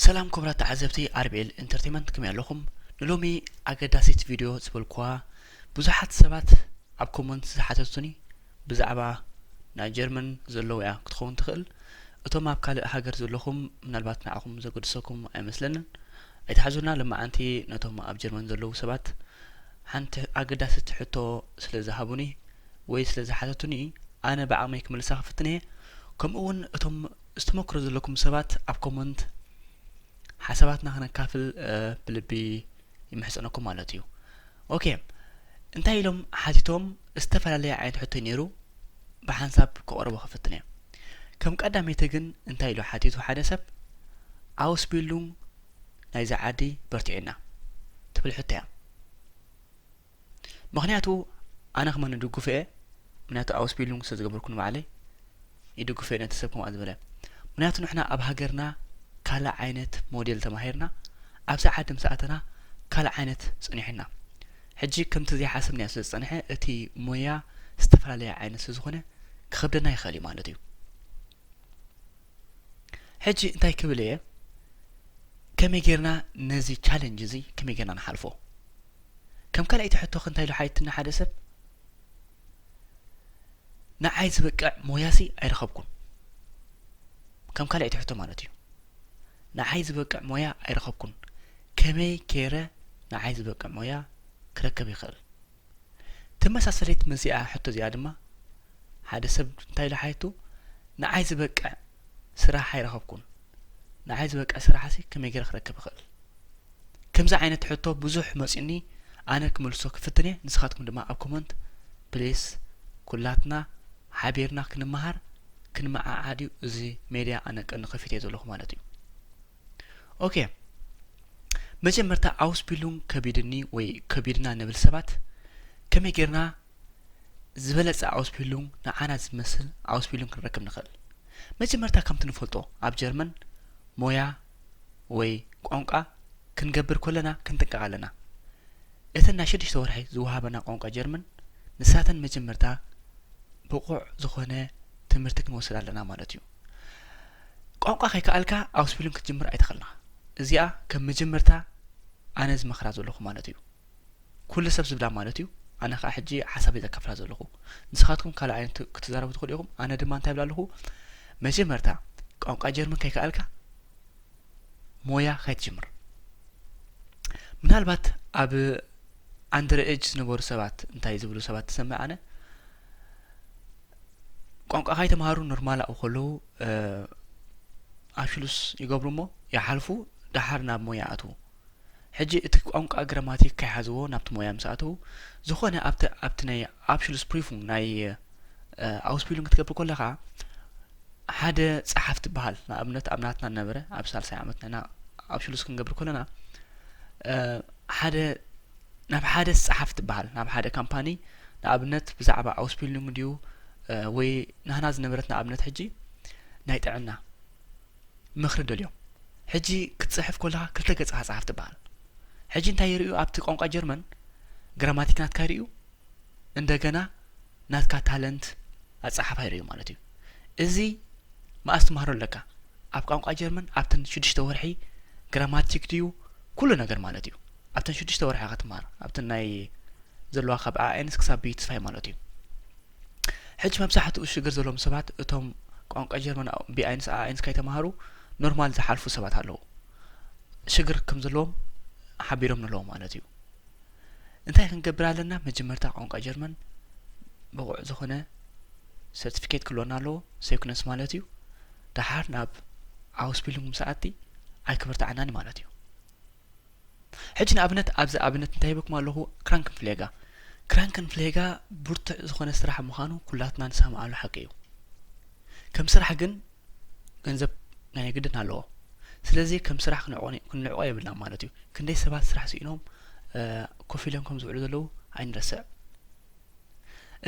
سلام كبرات عزبتي اربيل انترتينمنت كم ياللخم نلومي اقداسيت فيديو زبلكوا بزحات سبات اب كومنت زحاتتوني بزعبا ناي جيرمن زلو يا كتخون تخل اتو ماب كالي هاجر زلوخم منالبات نعاكم زقدسكم اي مسلن ايتحازونا لما انتي نتوم اب جيرمن زلو سبات حانت اقداسيت حتو سلزهابوني وي سلزحاتتوني انا بعميك ملسا خفتني كم اون اتوم استمكرو زلوكم سبات اب كومنت حساباتنا هنكافل بلبي يمحسنكم مالتيو اوكي انتي لهم حاتيتهم استفعل عين حتى نيرو بحنساب كقرب خفتني كم قدامي تجن انتي لو حاتيتو حدثب اوس بيلون نايزا عادي برتعنا تبل حتى مغنياتو انا كمان ندوقو فيه مناتو اوس بيلون سزقبركم معلي يدوقو فيه نتسبكم ادبلا مناتو نحنا اب هاجرنا كالا عينت موديل تماهيرنا ابسا عدم ساعتنا كالا عينت صنيحنا حجي كم تزي حاسبني اساس صنيحه اتي مويا استفراليا عينت سزخونه كخبدنا يخالي مالتي حجي انتي كبليه كمي غيرنا نزي تشالنج زي كمي غيرنا نحالفو كم كالا يتحطو انتي لو حيتنا حدث نا عايز بقى موياسي ايرخبكم كم كالا يتحطو مالتي نعايز بقى مويا ايرخبكن كمي كيره نعايز بقى مويا كركب يخل تمساسليت مزيا حتى زيادما هذا سب انتي لحيتو نعايز بقى سراح ايرخبكن نعايز بقى سراحسي كمي غير كركب يخل كمزا عينت حتو بزح مسني انا كملسو كفتني نسخاتكم دما اب كومنت بليز كلاتنا حبيرنا كنمهار كنما عادي زي ميديا انا كنخفيت يزلخ مالتي اوكي مجمرتا اوس بيلون كبيدني وي كبيدنا نبل سبات كمي غيرنا زبلص اوس بيلون نعانا زمسل اوس بيلون كنركب نخل مجمرتا كم تنفلطو اب جيرمن مويا وي قونقا كنغبر كلنا كنتقالنا اتنا شدش تورحي زوهابنا قونقا جيرمن نساتن مجمرتا بقوع زخونه تمرتك موصل لنا مالتيو قونقا خيكالكا اوس بيلون كتجمر ايتخلنا ازيا كم مجمرتا انا زمخرا زلخو مالتيو كل سب زبدا مالتيو انا خا حجي حسب اذا كفرا زلخو نسخاتكم كلا عين كتزاربوا تخليكم انا دما انت بلالخو مجمرتا قونقا جيرمن كيكالكا مويا خيتجمر منالبات اب اندر ايج نبور سبات انتي زبلو سبات تسمع انا قونقا خايت مهارو نورمال او خلو اشلوس يقبرمو يحالفو دحرنا موياتو حجي اتك قونقا جراماتيك كيحازو نابت مويا مساتو زخونه ابتني ابشلوس بريفون ناي اوس بيلون كتقبر كلها حدا صحفت بحال ابناتنا نبره ابسال ساعمتنا ابشلوس كنقبر كلنا حدا ناب حدا صحفت بحال ناب حدا كامباني نابنت بزعبا اوس بيلون ديو وي نهنا زنبرتنا ابنت حجي نايطعنا مخرد اليوم حجي كتصحف كلها كلتا قصه صحفت بحال حجي انت يريو ابت قونقا جيرمن جراماتيك نات كاريو اندغنا نات كا تالنت اصحف هيريو مالتي ازي ما استمهروا لك اب قونقا جيرمن ابتن شدش تورحي جراماتيك ديو كل ነገር مالتي ابتن شدش تورحي غتمار ابتن ناي زلوا خبا انس كسابيت فاي مالتي حج مبسحت وشجر زلوم سبات اتوم قونقا جيرمن بي انس كاي تمهروا نورمال زحالفو سبات هالو شجر كم زلوم حبيرهم نلوم مالتيو انتي كنقبرالنا مجمرتا قونقا جيرمن بقوع زخونه سيرتيفيكيت كلونا لو سيكونس مالتيو دحار ناب اوس بيلون مساعتي اي كبرت عناني مالتيو حجنا ابنت ابنت انتي بك مالو كرانكن فليغا برت زخونه سراح مخانو كلاتنا نسمعالو حقيو كم سراح جن ገንዘብ ናይ ግድና አሎ ስለዚህ ከም ስራሕ ክንዕቆ የብልና ማለት እዩ ክንደይ ሰባት ስራሕ ሲኢኖም ኮፊሎም ከም ዝውዕሉ ዘለው አይንረስዕ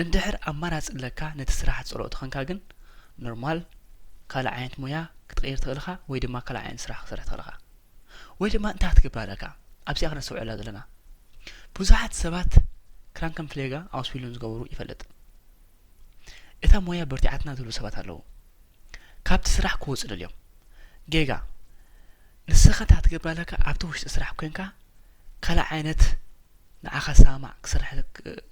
እንድሕር አማራጭ ለካ ነቲ ስራሕ ጽሎት ኸንካ ግን ኖርማል ካለ አይነት ሙያ ክትቀይር ትኽእልኻ ወይ ድማ ካለ አይነት ስራሕ ክትሰርሕ ትኽእልኻ ወይ ድማ እንታይ ትገብራለካ ኣብዚኣ ክነስውዕላ ዘለና ብዙሓት ሰባት ክራንከን ፍሌጋ ኣውስቢሉን ዝገብሩ ይፈልጥ እታ ሙያ በርቲዓትና ዝብሉ ሰባት ኣለው ካብቲ ስራሕ ክወጽእ ደልዮም ጌጋ ንስኻ ታትገባለካ ኣብቲ ውሽጢ ስራሕ ኮይንካ ካልእ ዓይነት ንዓኻ ሳማዕ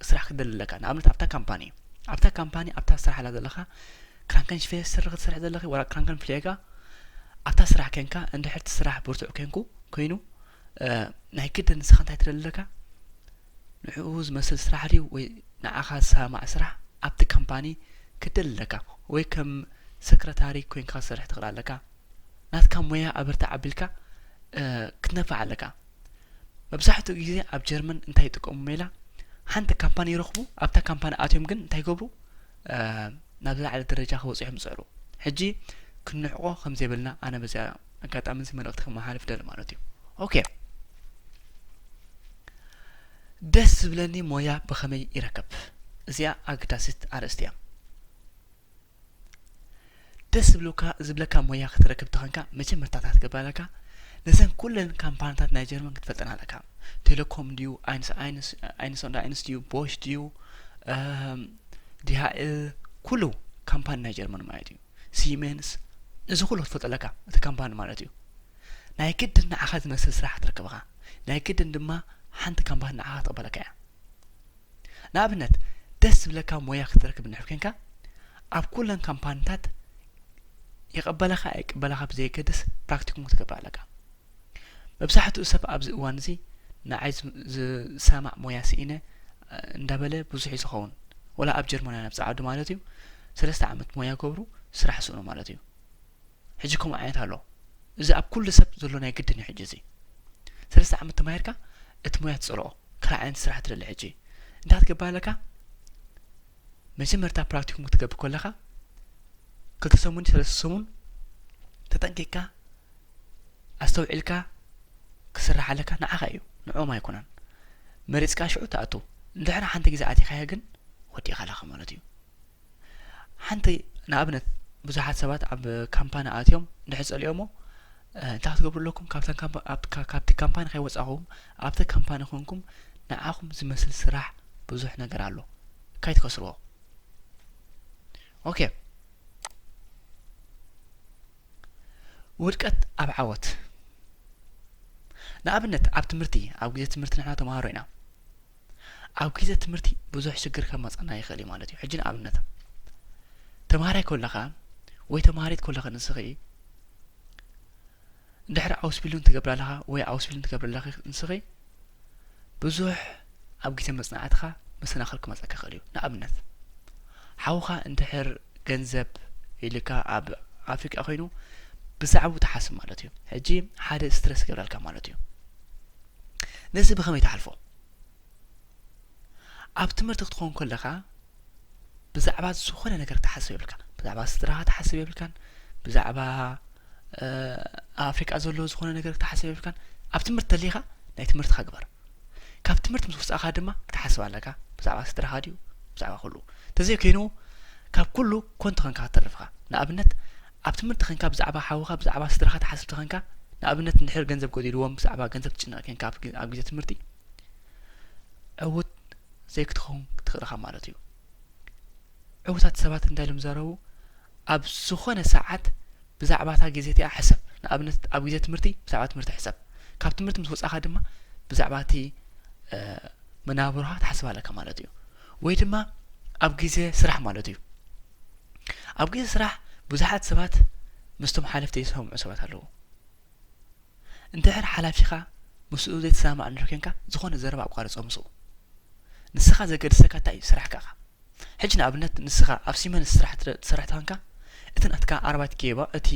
ስራሕ ክደልለካ ንኣብነት ኣብታ ካምፓኒ ኣብታ ስራሕ ላ ዘለኻ ክራንከን ሽፌር ስራሕ ዘለኺ ወላ ክራንከን ፍሌጋ ኣብታ ስራሕ ኮይንካ እንድሕር ስራሕ ብርቱዕ ኮይኑ ናይ ግድን ንስኻ እንታይ ትደልለካ ንዕኡ ዝመስል ስራሕ ድዩ ወይ ንዓኻ ሳማዕ ስራሕ ኣብቲ ካምፓኒ ክደልለካ ወይ ከም ሰክረታሪ ኮይንካ ስራሕ ትኽላለካ ናትካ ሞያ ኣብርታ ዓቢልካ ክትነፋዕ ኣለካ መብዛሕትኡ ግዜ ኣብ ጀርመን እንታይ ይጥቀሙ ሜላ ሓንቲ ካምፓኒ ይረኽቡ ኣብታ ካምፓኒ ኣትዮም ግን እንታይ ይገብሩ ናብ ዝለዓለ ደረጃ ክበፅሑ ይፅዕሩ ሕጂ ክንዕቆ ከም ዘይብልና ኣነ በዚያ ኣጋጣሚ እዚ መልእኽቲ ከመሓላልፍ ደሊ ማለት እዩ ኦኬ ደስ ዝብለኒ ሞያ ብኸመይ ይረከብ እዚኣ ኣገዳሲት ኣርእስቲ እያ ደስ ዝብለካ ሞያ ክትረክብ ተኾንካ መጀመርታ ክትገባለካ ነዘን ኩለን ካምፓኒታት ናይ ጀርመን ክትፈልጠን ኣለካ ቴሌኮም ድዩ ኣይንስ ድዩ ቦሽ ድዩ ዲሃኤል ኩሉ ካምፓኒ ናይ ጀርመን ማለት እዩ ሲሜንስ እዚ ኩሉ ክትፈልጥ ኣለካ እቲ ካምፓኒ ማለት እዩ ናይ ግድን ንዓኻ ዝመስል ስራሕ ክትረክብኻ ናይ ግድን ድማ ሓንቲ ካምፓኒ ንዓኻ ትቕበለካ እያ ንኣብነት ደስ ዝብለካ ሞያ ክትረክብ እንድሕር ኮንካ ኣብ ኩለን ካምፓኒታት ይቕበለኻ ኣይቅበለኻ ብዘይገድስ ፕራክቲኩም ክትገብር ኣለካ መብዛሕትኡ ሰብ ኣብዚ እዋን እዚ ንዓይ ዝሰማዕ ሞያ ስኢነ እንዳበለ ብዙሕ ዝኸውን ወላ ኣብ ጀርመንያ ነብፃ ዓዱ ማለት እዩ 3 ዓመት ሞያ ገብሩ ስራሕ ስእኑ ማለት እዩ ሕጂ ከምኡ ዓይነት ኣሎ እዚ ኣብ ኩሉ ሰብ ዘሎ ናይ ግድን እዩ ሕጂ እዚ 3 ዓመት ተማሂርካ እቲ ሞያ ትፅልኦ ካልእ ዓይነት ስራሕ ትደሊ ሕጂ እንዳትገባለካ መጀመርታ ፕራክቲኩም ክትገብር ከለኻ 2 ሰሙን 3 ሰሙን ተጠንቂቅካ ኣስተውዒልካ ክስራሕ ኣለካ ንዓኻ እዩ ንዑም ኣይኮነን መሪፅካ ሽዑ ተኣቱ እንድሕር ሓንቲ ግዜ ኣቲኻያ ግን ወዲኻ ኣለኻ ማለት እዩ ሓንቲ ንኣብነት ብዙሓት ሰባት ኣብ ካምፓኒ ኣትዮም እንድሕር ፀሊኦሞ እንታይ ክትገብሩ ኣለኩም ካብቲ ካምፓኒ ከይወፃኹም ኣብቲ ካምፓኒ ኮንኩም ንዓኹም ዝመስል ስራሕ ብዙሕ ነገር ኣሎ ካይትከስርዎ ኦኬ ውድቀት ኣብ ዓወት ንኣብነት ኣብ ትምህርቲ ኣብ ግዜ ትምህርቲ ንሕና ተማሃሮ ኢና ኣብ ግዜ ትምህርቲ ብዙሕ ሽግር ከመፅና ይኽእል እዩ ማለት እዩ ሕጂ ንኣብነት ተማሃራይ ከለኻ ወይ ተማሃሪት ከለኻ ንስኺ እንድሕር ኣውስቢሉን ትገብር ኣለኻ ወይ ኣውስቢሉን ትገብር ኣለኻ ንስኺ ብዙሕ ኣብ ግዜ መፅናዕትኻ መሰናኽል ክመፀካ ይኽእል እዩ ንኣብነት ሓውኻ እንድሕር ገንዘብ ኢልካ ኣብ ኣፍሪቃ ኮይኑ ብዛዕባኡ ተሓስብ ማለት እዩ ሕጂ ሓደ ስትረስ ገብረልካ ማለት እዩ ነዚ ብኸመይ ተሓልፎ ኣብ ትምህርቲ ክትኾን ከለኻ ብዛዕባ ዝኾነ ነገር ተሓስብ የብልካ ብዛዕባ ስድራኻ ተሓስብ የብልካን ብዛዕባ ኣፍሪቃ ዘሎ ዝኾነ ነገር ተሓስብ የብልካን ኣብ ትምህርቲ ተሊኻ ናይ ትምህርትኻ ግበር ካብ ትምህርቲ ምስ ወፃእኻ ድማ ክትሓስብ ኣለካ ብዛዕባ ስድራኻ ድዩ ብዛዕባ ኩሉ ተዘይ ኮይኑ ካብ ኩሉ ኮንቲ ኾንካ ክትተርፍኻ ንኣብነት ኣብ ትምህርቲ ኾንካ ብዛዕባ ሓውኻ ብዛዕባ ስድራኻ ተሓስብ ተኾንካ ንኣብነት እንድሕር ገንዘብ ጎዲልዎም ብዛዕባ ገንዘብ ትጭነቕ ኮንካ ኣብ ግዜ ትምህርቲ ዕውት ዘይክትኸውን ትኽእል ኢኻ ማለት እዩ ዕውታት ሰባት እንታይ ኢሎም ይዛረቡ ኣብ ዝኾነ ሰዓት ብዛዕባ እታ ግዜ እቲኣ ሕሰብ ንኣብነት ኣብ ግዜ ትምህርቲ ብዛዕባ ትምህርቲ ሕሰብ ካብ ትምህርቲ ምስ ወፃእኻ ድማ ብዛዕባ እቲ መናብሮኻ ትሓስብ ኣለካ ማለት እዩ ወይ ድማ ኣብ ግዜ ስራሕ ማለት እዩ ኣብ ግዜ ስራሕ ብዙሓት ሰባት ምስቶም ሓለፍቲ ዝሰምዑ ሰባት ኣለዉ እንድሕር ሓላፊኻ ምስኡ ዘይተሰማዕ እንድሕር ኮንካ ዝኾነ ዘረባ ኣቋሪፆ ምስኡ ንስኻ ዘገድሰካ እንታይ እዩ ስራሕካ ኢኻ ሕጂ ንኣብነት ንስኻ ኣብ ሲመንስ ስራሕ ትሰርሕ ተኾንካ እቲ ናትካ ኣርባይት ጌባ እቲ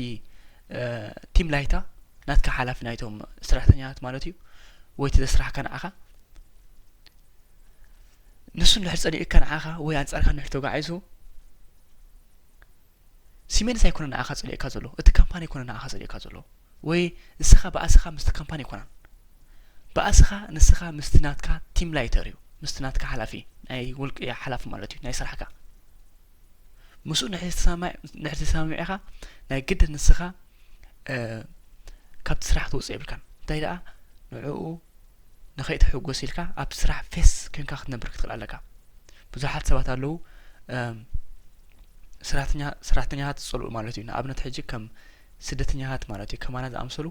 ቲም ላይታ ናትካ ሓላፊ ናይቶም ሰራሕተኛታት ማለት እዩ ወይ እቲ ዘስራሕካ ንዓኻ ንሱ እንድሕር ፀኒዕካ ንዓኻ ወይ ኣንጻርካ እንድሕር ተጓዒዙ ሲሜንስ ኣይኮነን ንዓኻ ፀሊእካ ዘሎ እቲ ካምፓኒ ኣይኮነን ንዓኻ ፀሊእካ ዘሎ ወይ ንስኻ በኣስኻ ምስቲ ካምፓኒ ኣይኮነን በኣስኻ ንስኻ ምስቲ ናትካ ቲም ላይተር እዩ ምስቲ ናትካ ሓላፊ ናይ ውልቂ ሓላፊ ማለት እዩ ናይ ስራሕካ ምስኡ ንድሕር ተሰማሚዕ ኢኻ ናይ ግድን ንስኻ ካብቲ ስራሕ ትወፅእ የብልካን እንታይ ደኣ ንዕኡ ንኸይትሕጐስ ኢልካ ኣብ ስራሕ ፌስ ኮንካ ክትነብር ክትኽእል ኣለካ ብዙሓት ሰባት ኣለዉ ሰራሕተኛታት ዝፀልኡ ማለት እዩ ንኣብነት ሕጂ ከም ስደተኛታት ማለት እዩ ከማና ዝኣምሰሉ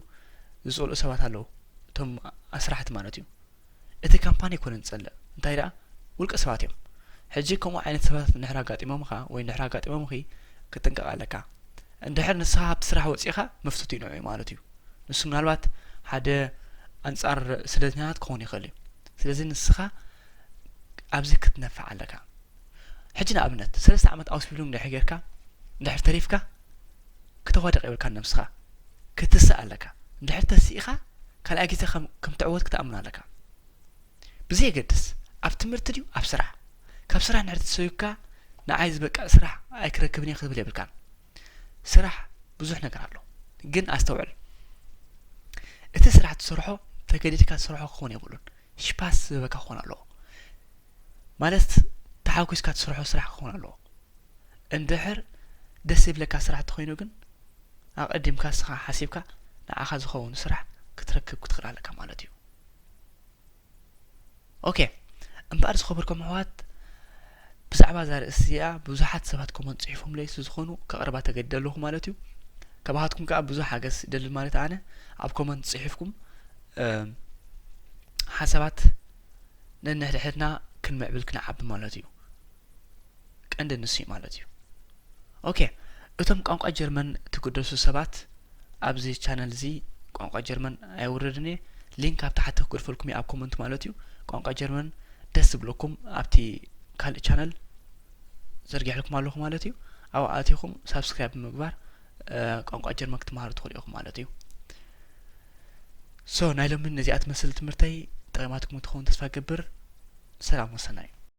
ዝፅልኡ ሰባት ኣለዉ እቶም ኣስራሕቲ ማለት እዩ እቲ ካምፓኒ ይኮነ ዝጸልእ እንታይ ደኣ ውልቀ ሰባት እዮም ሕጂ ከምኡ ዓይነት ሰባት ንሕና ኣጋጢሞምኻ ወይ ንሕና ኣጋጢሞምኺ ክጥንቀቕ ኣለካ እንድሕር ንስኻ ኣብቲ ስራሕ ወፂኻ መፍትቱ ይንዑ ማለት እዩ ንሱ ምናልባት ሓደ ኣንጻር ስደተኛታት ክኸውን ይኽእል እዩ ስለዚ ንስኻ ኣብዚ ክትነፍዕ ኣለካ ሕጂ ንኣብነት 3 ዓመት ኣውስቢሉም እንድሕር ጌርካ እንድሕር ተሪፍካ ክተዋደቕ የብልካ ነብስኻ ክትስእ ኣለካ እንድሕር ተሲኢኻ ካልኣይ ግዜ ከም ትዕወት ክትኣምን ኣለካ ብዘየገድስ ኣብ ትምህርቲ ድዩ ኣብ ስራሕ ካብ ስራሕ ንድሕር ተሰዩካ ንዓይ ዝበቃዕ ስራሕ ኣይክረክብን እየ ክትብል የብልካን ስራሕ ብዙሕ ነገር ኣሎ ግን ኣስተውዕል እቲ ስራሕ ትሰርሖ ተገዲድካ ትሰርሖ ክኾን የብሉን ሽፓስ ዝበካ ክኾን ኣለዎ ማለት ተሓጒስካ ትሰርሖ ስራሕ ክኾን ኣለዎ እንድሕር ደስ ይብለካ ስራሕ ተኾይኑ ግን ኣቐዲምካ ስኻ ሓሲብካ ንዓኻ ዝኸውን ስራሕ ክትረክብ ክትኽእል ኣለካ ማለት እዩ ኦኬ እምበኣር ዝኸበርኩም ኣሕዋት ብዛዕባ ዛርእስቲ እዚኣ ብዙሓት ሰባት ኮመንት ጽሒፎም ለይ ስለዝኾኑ ከቕርባ ተገዲደ ኣለኹ ማለት እዩ ካባኻትኩም ከዓ ብዙሕ ሓገዝ ይደልል ማለት ኣነ ኣብ ኮመንት ጽሒፍኩም ሓሳባት ነንሕድሕድና ክንምዕብል ክንዓቢ ማለት እዩ ቀንዲ ንሱ እዩ ማለት እዩ ኦኬ እቶም ቋንቋ ጀርመን ትገደሱ ሰባት ኣብዚ ቻነል እዚ ቋንቋ ጀርመን ኣይውርድን እየ ሊንክ ኣብ ታሕቲ ክገድፈልኩም ኣብ ኮመንት ማለት እዩ ቋንቋ ጀርመን ደስ ዝብለኩም ኣብቲ ካልእ ቻነል ዘርጊሕልኩም ኣለኹ ማለት እዩ ኣብኡ ኣትይኹም ሳብስክራይብ ብምግባር ቋንቋ ጀርመን ክትመሃሩ ትኽእሉ ኢኹም ማለት እዩ ሶ ናይ ሎሚ ነዚኣ ትመስል ትምህርተይ ጠቂማትኩም ትኸውን ተስፋ ገብር ሰላም ወሰናይ